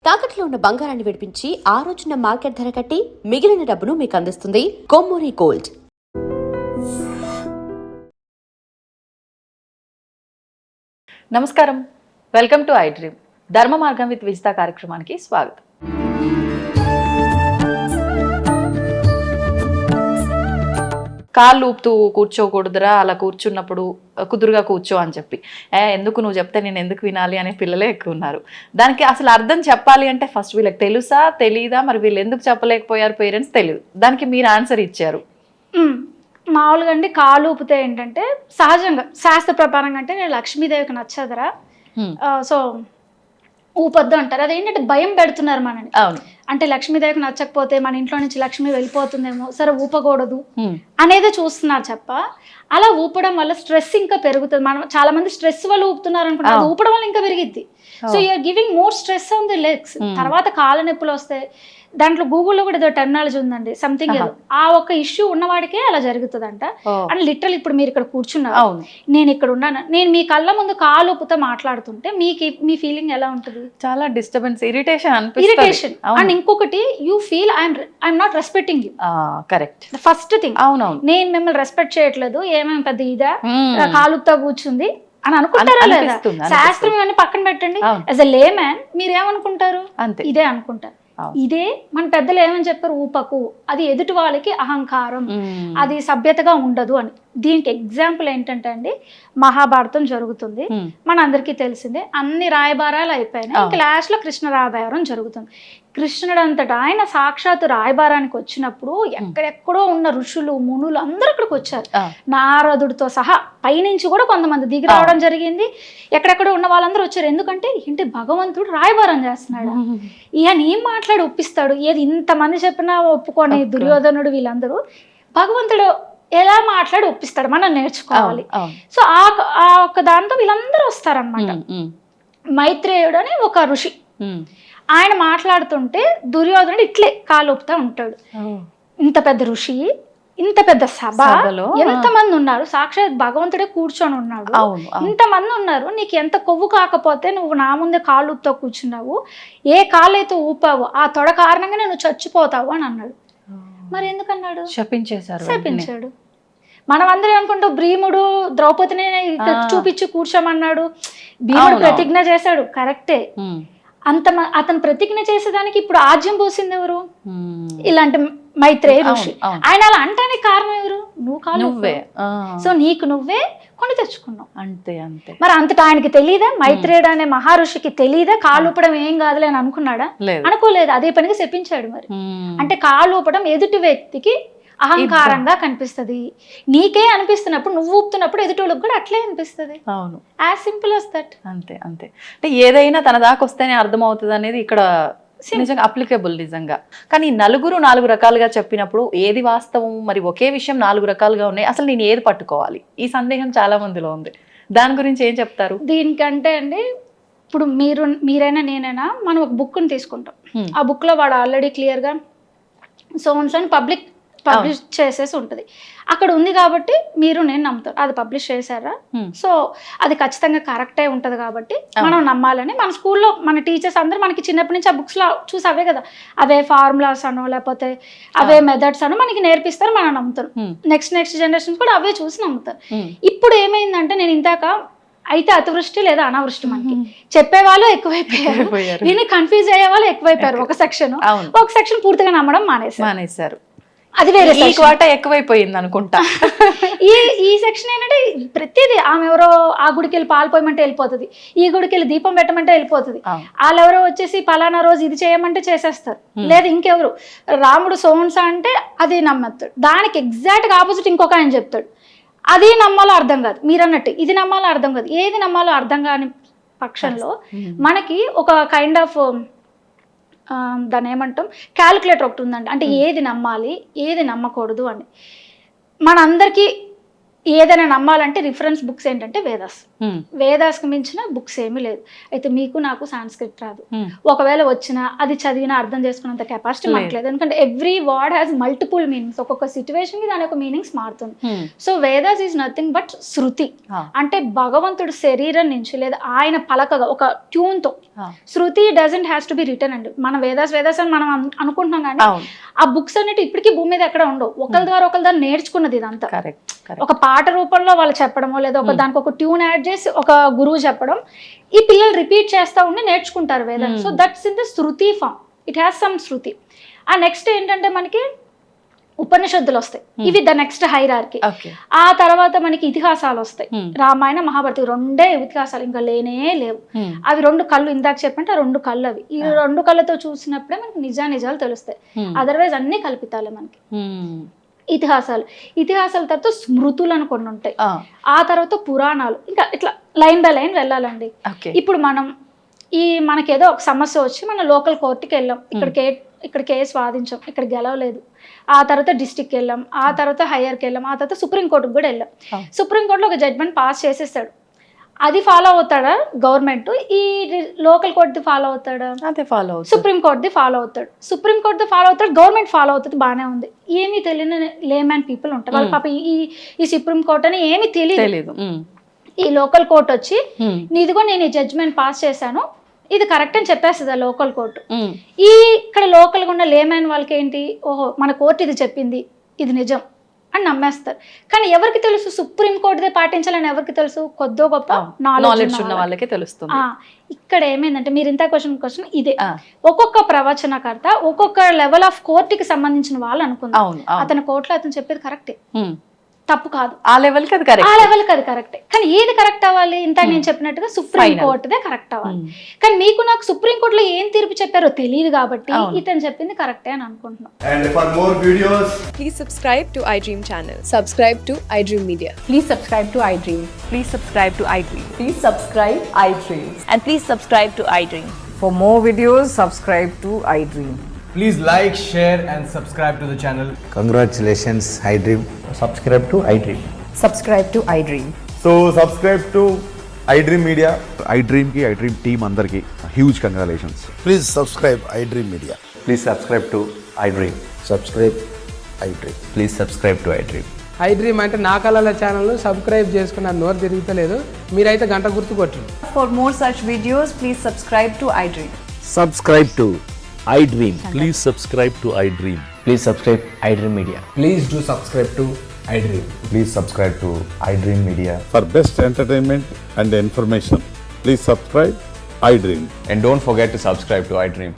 తాకట్లో ఉన్న బంగారాన్ని విడిపించి ఆ రోజున మార్కెట్ ధర కట్టి మిగిలిన డబ్బును మీకు అందిస్తుంది కొమ్మూరి గోల్డ్. నమస్కారం, వెల్కమ్ టు ఐ డ్రీమ్. ధర్మ మార్గం విత్ విజిత కార్యక్రమానికి స్వాగతం. కాళ్ళు ఊపుతూ కూర్చోకూడదురా, అలా కూర్చున్నప్పుడు కుదురుగా కూర్చో అని చెప్పి, ఎందుకు నువ్వు చెప్తే నేను ఎందుకు వినాలి అనే పిల్లలే ఎక్కువ ఉన్నారు. దానికి అసలు అర్థం చెప్పాలి అంటే ఫస్ట్ వీళ్ళకి తెలుసా తెలీదా, మరి వీళ్ళు ఎందుకు చెప్పలేకపోయారు పేరెంట్స్ తెలియదు. దానికి మీరు ఆన్సర్ ఇచ్చారు. మామూలుగా అండి, కాలు ఊపితే ఏంటంటే సహజంగా శాస్త్ర ప్రకారంగా అంటే నేను లక్ష్మీదేవికి నచ్చదురా, సో ఊపొద్దు అంటారు. అదేంటంటే భయం పెడుతున్నారు మనని. అంటే లక్ష్మీదేవికి నచ్చకపోతే మన ఇంట్లో నుంచి లక్ష్మి వెళ్ళిపోతుందేమో, సరే ఊపకూడదు అనేది చూస్తున్నారు చెప్ప. అలా ఊపడం వల్ల స్ట్రెస్ ఇంకా పెరుగుతుంది. మనం చాలా మంది స్ట్రెస్ వల్ల ఊపుతున్నారు అనుకుంటారు, ఊపడం వల్ల ఇంకా పెరిగిద్ది. So you're giving more stress on the legs. తర్వాత కాళ్ళ నొప్పులు వస్తాయి. దాంట్లో గూగుల్లో కూడా ఏదో టెర్మినాలజీ ఉందండి, సంథింగ్ ఏదో ఆ ఒక ఇష్యూ ఉన్నవాడికే అలా జరుగుతుందంట. అండ్ లిటరల్ ఇప్పుడు మీరు ఇక్కడ కూర్చున్నారు, నేను ఇక్కడ ఉన్నాను, నేను మీ కళ్ళ ముందు కాలు ఊపుతో మాట్లాడుతుంటే మీ ఫీలింగ్ ఎలా ఉంటుంది? చాలా డిస్టర్బెన్స్, ఇరిటేషన్. అండ్ ఇంకొకటి, you feel I'm not respecting you. Correct, first thing. అవునవును, నేను మిమ్మల్ని రెస్పెక్ట్ చేయట్లేదు, ఏమేమి పెద్ద ఇదా కాలుతో కూర్చుంది అని అనుకుంటారా లేదా? శాస్త్రం అని పక్కన పెట్టండి, యాజ్ ఎ లే మ్యాన్ మీరు ఏమనుకుంటారు? ఇదే అనుకుంటారు. ఇదే మన పెద్దలు ఏమని చెప్పారు, ఊపకు, అది ఎదుటి వాళ్ళకి అహంకారం, అది సభ్యతగా ఉండదు అని. దీనికి ఎగ్జాంపుల్ ఏంటంటే అండి, మహాభారతం జరుగుతుంది, మన అందరికీ తెలిసిందే. అన్ని రాయబారాలు అయిపోయినాయి, ఇంకా లాస్ట్ లో కృష్ణ రాయబారం జరుగుతుంది. కృష్ణుడు అంతటా ఆయన సాక్షాత్తు రాయబారానికి వచ్చినప్పుడు ఎక్కడెక్కడో ఉన్న ఋషులు మునులు అందరూ అక్కడికి వచ్చారు, నారదుడితో సహా. పైనుంచి కూడా కొంతమంది దిగి రావడం జరిగింది, ఎక్కడెక్కడో ఉన్న వాళ్ళందరూ వచ్చారు. ఎందుకంటే ఇంటి భగవంతుడు రాయబారం చేస్తున్నాడు, ఈయన ఏం మాట్లాడి ఒప్పిస్తాడు? ఏది ఇంతమంది చెప్పినా ఒప్పుకొని దుర్యోధనుడు వీళ్ళందరూ, భగవంతుడు ఎలా మాట్లాడి ఒప్పిస్తాడు, మనం నేర్చుకోవాలి. సో ఆ ఒక్క దాంతో వీళ్ళందరూ వస్తారనమాట. మైత్రేయుడు అని ఒక ఋషి, ఆయన మాట్లాడుతుంటే దుర్యోధనుడు ఇట్లే కాలు ఒప్పుతా ఉంటాడు. ఇంత పెద్ద ఋషి, ఇంత పెద్ద సభ, ఎంతమంది ఉన్నారు, సాక్షాత్ భగవంతుడే కూర్చొని ఉన్నాడు, ఇంతమంది ఉన్నారు, నీకు ఎంత కొవ్వు కాకపోతే నువ్వు నా ముందే కాళ్ళు ఊపుతో కూర్చున్నావు, ఏ కాళ్ళు అయితే ఊపావు ఆ తొడ కారణంగానే నువ్వు చచ్చిపోతావు అని అన్నాడు. మరి ఎందుకన్నాడు? శపించాడు. మనం అందరం అనుకుంటాం భీముడు ద్రౌపదిని చూపించి కూర్చోమన్నాడు, భీముడు ప్రతిజ్ఞ చేశాడు, కరెక్టే. అతను ప్రతిజ్ఞ చేసేదానికి ఇప్పుడు ఆజ్యం పోసింది ఎవరు? ఇలాంటి మైత్రేయ ఋషి. ఆయన అలా అంటానికి కారణం ఎవరు? నువ్వే. సో నీకు నువ్వే కొని తెచ్చుకున్నావు, అంతే అంతే. మరి అంతటా ఆయనకి తెలీదా? మైత్రేయుడు అనే మహర్షికి తెలీదా కాలు ఊపడం ఏం కాదులే అని అనుకున్నాడా? అనుకోలేదు, అదే పనిగా చెప్పించాడు. మరి అంటే కాలు ఊపడం ఎదుటి వ్యక్తికి అహంకారంగా కనిపిస్తుంది. నీకే అనిపిస్తున్నప్పుడు, నువ్వు ఊపుతున్నప్పుడు ఎదుటోళ్ళకి కూడా అట్లే అనిపిస్తుంది. అవును, యాజ్ సింపుల్ as దట్. అంతే అంతే. అంటే ఏదైనా తన దాకా వస్తేనే అర్థమవుతుంది అనేది ఇక్కడ నిజంగా అప్లికేబుల్ నిజంగా. కానీ నలుగురు 4 రకాలుగా చెప్పినప్పుడు ఏది వాస్తవం? మరి ఒకే విషయం 4 రకాలుగా ఉన్నాయి, అసలు నేను ఏది పట్టుకోవాలి? ఈ సందేహం చాలా మందిలో ఉంది. దాని గురించి ఏం చెప్తారు? దీనికంటే అండి, ఇప్పుడు మీరైనా నేనైనా మనం ఒక బుక్ని తీసుకుంటాం, ఆ బుక్లో వాడు ఆల్రెడీ క్లియర్గా సోన్స్ అని పబ్లిష్ చేసేసి ఉంటుంది. అక్కడ ఉంది కాబట్టి మీరు నేను నమ్ముతారు, అది పబ్లిష్ చేశారా, సో అది ఖచ్చితంగా కరెక్టే ఉంటుంది కాబట్టి మనం నమ్మాలని. మన స్కూల్లో మన టీచర్స్ అందరూ మనకి చిన్నప్పటి నుంచి ఆ బుక్స్లో చూసి అవే కదా, అవే ఫార్ములాస్ అనో లేకపోతే అవే మెథడ్స్ అనో మనకి నేర్పిస్తారు, మనం నమ్ముతారు. నెక్స్ట్ జనరేషన్ కూడా అవే చూసి నమ్ముతారు. ఇప్పుడు ఏమైందంటే, నేను ఇందాక అయితే అతివృష్టి లేదా అనావృష్టి, మనకి చెప్పేవాళ్ళు ఎక్కువైపోయారు, దీన్ని కన్ఫ్యూజ్ అయ్యే వాళ్ళు ఎక్కువైపోయారు. ఒక సెక్షన్ పూర్తిగా నమ్మడం మానేశారు. అది వేరే వాటా ఎక్కువైపోయింది అనుకుంటా. ఈ సెక్షన్ ఏంటంటే ప్రతిదీ, ఆమె ఎవరో ఆ గుడికి వెళ్ళి పాలు పోయమంటే వెళ్ళిపోతుంది, ఈ గుడికి వెళ్ళి దీపం పెట్టమంటే వెళ్ళిపోతుంది, వాళ్ళెవరో వచ్చేసి పలానా రోజు ఇది చేయమంటే చేసేస్తారు, లేదా ఇంకెవరు రాముడు సోన్సా అంటే అది నమ్మేస్తాడు. దానికి ఎగ్జాక్ట్గా ఆపోజిట్ ఇంకొక ఆయన చెప్తాడు, అది నమ్మాలో అర్థం కాదు. మీరు అన్నట్టు ఇది నమ్మాలో అర్థం కాదు. ఏది నమ్మాలో అర్థం కాని పక్షంలో మనకి ఒక కైండ్ ఆఫ్ దాన్ని ఏమంటాం, క్యాలిక్యులేటర్ ఒకటి ఉందండి. అంటే ఏది నమ్మాలి ఏది నమ్మకూడదు అని మనందరికీ ఏదైనా నమ్మాలంటే రిఫరెన్స్ బుక్స్ ఏంటంటే వేదాస్. వేదాస్కి మించిన బుక్స్ ఏమీ లేదు. అయితే మీకు నాకు సాంస్క్రిట్ రాదు, ఒకవేళ వచ్చినా అది చదివినా అర్థం చేసుకున్నంత కెపాసిటీ మనకు లేదు. ఎందుకంటే every word has multiple meanings, ఒక్కొక్క సిచ్యువేషన్కి దాని యొక్క మీనింగ్స్ మారుతుంది. So Vedas is nothing but shruti. అంటే భగవంతుడు శరీరం నుంచి లేదా ఆయన పలకగా ఒక ట్యూన్తో, shruti doesn't has to be written అండి. మన వేదాస్ అని మనం అనుకుంటున్నాం, కానీ ఆ బుక్స్ అన్నిటి ఇప్పటికీ భూమి మీద ఎక్కడ ఉండవు. ఒకరి ద్వారా నేర్చుకున్నది ఇదంతా. ఒక పాట రూపంలో వాళ్ళు చెప్పడమో లేదా ఒక దానికి ఒక ట్యూన్ యాడ్ చేసి ఒక గురువు చెప్పడం, ఈ పిల్లలు రిపీట్ చేస్తూ ఉండి నేర్చుకుంటారు వేదాన్ని. So that's in the shruti form, it has some shruti. ఆ నెక్స్ట్ ఏంటంటే మనకి ఉపనిషత్తులు వస్తాయి, ఇవి ద నెక్స్ట్ హైరార్కీ. ఆ తర్వాత మనకి ఇతిహాసాలు వస్తాయి, రామాయణ మహాభారత, రెండే ఇతిహాసాలు, ఇంకా లేనే లేవు. అవి 2 కళ్ళు, ఇందాక చెప్పంటే 2 కళ్ళు అవి. ఈ 2 కళ్ళతో చూసినప్పుడే మనకి నిజాలు తెలుస్తాయి. అదర్వైజ్ అన్ని కల్పితాలే మనకి. ఇతిహాసాల తర్వాత స్మృతులు అని కొన్ని ఉంటాయి, ఆ తర్వాత పురాణాలు, ఇంకా ఇట్లా లైన్ బై లైన్ వెళ్ళాలండి. ఇప్పుడు మనకేదో ఒక సమస్య వచ్చి మన లోకల్ కోర్టుకి వెళ్ళాం, ఇక్కడ కేసు వాదించాం, ఇక్కడ గెలవలేదు. ఆ తర్వాత డిస్ట్రిక్ట్కి వెళ్ళాం, ఆ తర్వాత హైయర్కి వెళ్ళాం, ఆ తర్వాత సుప్రీంకోర్టుకి కూడా వెళ్ళాం. సుప్రీంకోర్టులో ఒక జడ్జ్మెంట్ పాస్ చేసేస్తాడు, అది ఫాలో అవుతాడా గవర్నమెంట్? ఈ లోకల్ కోర్టుది ఫాలో అవుతాడా? అదే ఫాలో అవుతాడు. సుప్రీంకోర్టుది ఫాలో అవుతాడు, గవర్నమెంట్ ఫాలో అవుతుంది, బాగానే ఉంది. ఏమీ తెలియని లేమ్యాన్ పీపుల్ ఉంటారు, వాళ్ళ పాప ఈ సుప్రీం కోర్టు అని ఏమీ తెలియదు. ఈ లోకల్ కోర్టు వచ్చి నీదిగో నేను ఈ జడ్జ్మెంట్ పాస్ చేశాను, ఇది కరెక్ట్ అని చెప్పేస్తుంది ఆ లోకల్ కోర్టు. ఇక్కడ లోకల్గా ఉన్న లేమ్యాన్ వాళ్ళకి ఏంటి, ఓహో మన కోర్టు ఇది చెప్పింది, ఇది నిజం అని నమ్మేస్తారు. కానీ ఎవరికి తెలుసు సుప్రీం కోర్టుదే పాటించాలని? ఎవరికి తెలుసు? కొద్దో గొప్ప నాలెడ్జ్ ఉన్న వాళ్ళకే తెలుస్తుంది. ఇక్కడ ఏమైందంటే మీరు ఇంత క్వశ్చన్ ఇదే, ఒక్కొక్క ప్రవచనకర్త ఒక్కొక్క లెవెల్ ఆఫ్ కోర్టుకి సంబంధించిన వాళ్ళు అనుకుందాం. అతని కోర్టులో అతను చెప్పేది కరెక్టే, తప్పు కాదు, ఆ లెవెల్కి అది కరెక్టే. కానీ ఏది కరెక్ట్ అవ్వాలి? ఇంత నేను చెప్పినట్టుగా సుప్రీం కోర్టుదే కరెక్ట్ అవ్వాలి. కానీ మీకు నాకు సుప్రీం కోర్టులో ఏం తీర్పు చెప్పారో తెలియదు కాబట్టి ఇతను చెప్పింది కరెక్టే అని అనుకుంటున్నాం. And for more videos, please subscribe to iDream channel. Subscribe to iDream Media. Please subscribe to iDream. Please subscribe to iDream. Please subscribe iDream. And please subscribe to iDream. For more videos, subscribe to iDream. please like, share and subscribe to the channel. Congratulations, iDream. Subscribe to iDream. Subscribe to iDream. So subscribe to iDream Media. iDream team andarki huge congratulations. Please subscribe iDream Media. Please subscribe to iDream. Subscribe iDream. Please subscribe to iDream. iDream అంటే నా కళల ఛానల్ను subscribe చేసుకున్న నోరు తిరుగుతలేదు, మీరైతే గంట గుర్తు కొట్టండి. For more such videos, please subscribe to iDream. Subscribe to iDream. Please subscribe to iDream. Please subscribe iDream Media. Please do subscribe to iDream. Please subscribe to iDream Media. For best entertainment and information, please subscribe iDream. And don't forget to subscribe to iDream.